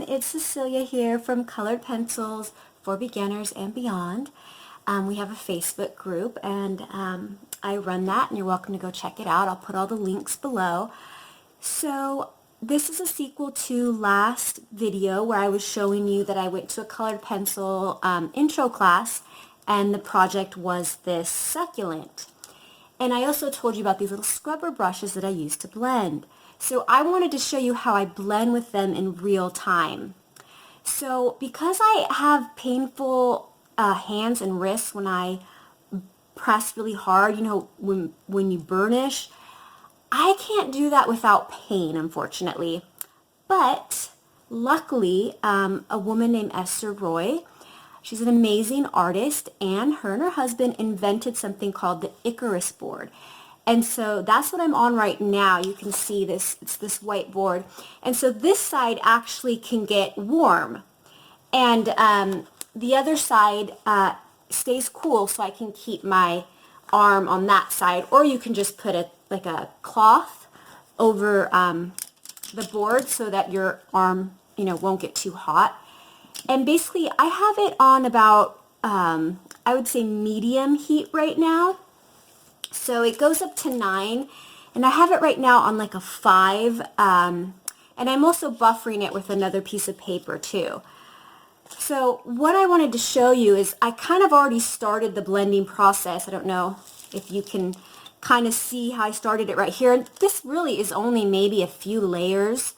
it's Cecilia here from Colored Pencils for Beginners and Beyond. We have a Facebook group and I run that, and you're welcome to go check it out. I'll put all the links below. So this is a sequel to last video where I was showing you that I went to a colored pencil intro class, and the project was this succulent. And I also told you about these little scrubber brushes that I use to blend. So I wanted to show you how I blend with them in real time. So because I have painful hands and wrists when I press really hard, you know, when you burnish, I can't do that without pain, unfortunately. But luckily, a woman named Esther Roy, she's an amazing artist, and her husband invented something called the Icarus Board. And so that's what I'm on right now. You can see this, it's this white board. And so this side actually can get warm. And the other side stays cool, so I can keep my arm on that side. Or you can just put like a cloth over the board so that your arm, you know, won't get too hot. And basically I have it on about, I would say medium heat right now. So it goes up to 9, and I have it right now on like a 5, and I'm also buffering it with another piece of paper too. So what I wanted to show you is I kind of already started the blending process. I don't know if you can kind of see how I started it right here. And this really is only maybe a few layers,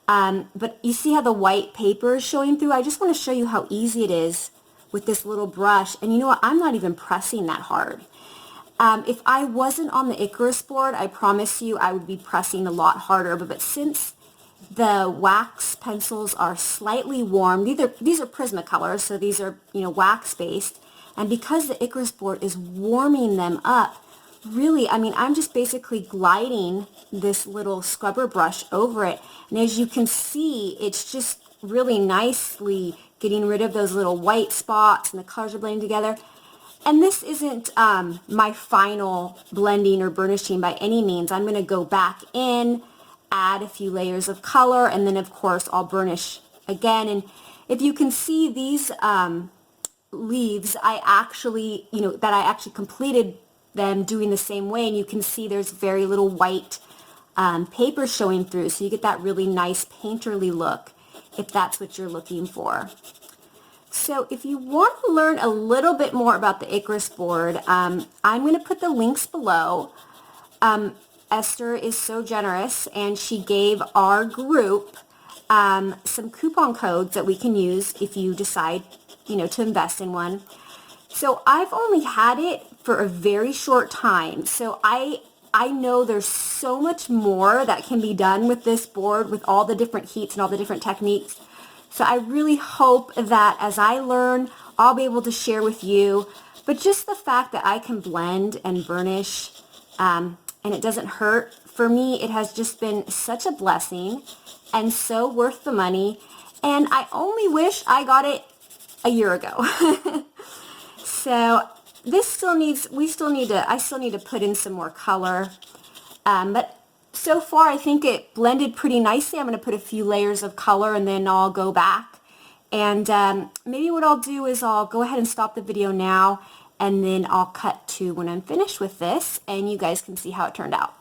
but you see how the white paper is showing through? I just want to show you how easy it is with this little brush. And you know what? I'm not even pressing that hard. If I wasn't on the Icarus board, I promise you I would be pressing a lot harder. But since the wax pencils are slightly warm, these are Prismacolor, so these are, you know, wax based. And because the Icarus board is warming them up, really, I mean, I'm just basically gliding this little scrubber brush over it. And as you can see, it's just really nicely getting rid of those little white spots, and the colors are blending together. And this isn't my final blending or burnishing by any means. I'm going to go back in, add a few layers of color, and then of course I'll burnish again. And if you can see these leaves, I actually completed them doing the same way, and you can see there's very little white paper showing through, so you get that really nice painterly look if that's what you're looking for. So if you want to learn a little bit more about the Icarus board, I'm going to put the links below. Esther is so generous, and she gave our group some coupon codes that we can use if you decide, you know, to invest in one. So I've only had it for a very short time. So I know there's so much more that can be done with this board, with all the different heats and all the different techniques. So I really hope that as I learn, I'll be able to share with you. But just the fact that I can blend and burnish and it doesn't hurt, for me, it has just been such a blessing and so worth the money. And I only wish I got it a year ago. So this I still need to put in some more color. But so far, I think it blended pretty nicely. I'm going to put a few layers of color, and then I'll go back. And maybe what I'll do is I'll go ahead and stop the video now, and then I'll cut to when I'm finished with this, and you guys can see how it turned out.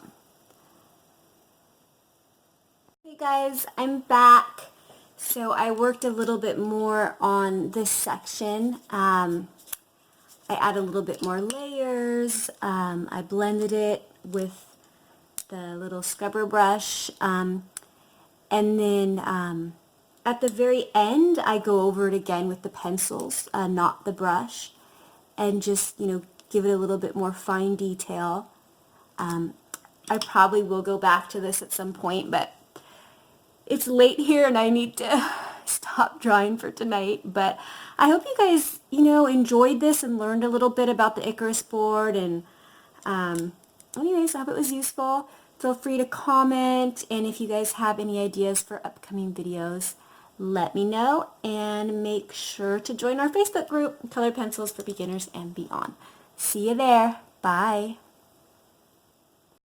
Hey guys, I'm back. So I worked a little bit more on this section. I added a little bit more layers. I blended it with the little scrubber brush, and then at the very end I go over it again with the pencils, not the brush, and just, you know, give it a little bit more fine detail. I probably will go back to this at some point, but it's late here and I need to stop drawing for tonight. But I hope you guys, you know, enjoyed this and learned a little bit about the Icarus board. And anyways, I hope it was useful. Feel free to comment, and if you guys have any ideas for upcoming videos, let me know, and make sure to join our Facebook group, Colored Pencils for Beginners and Beyond. See you there. Bye.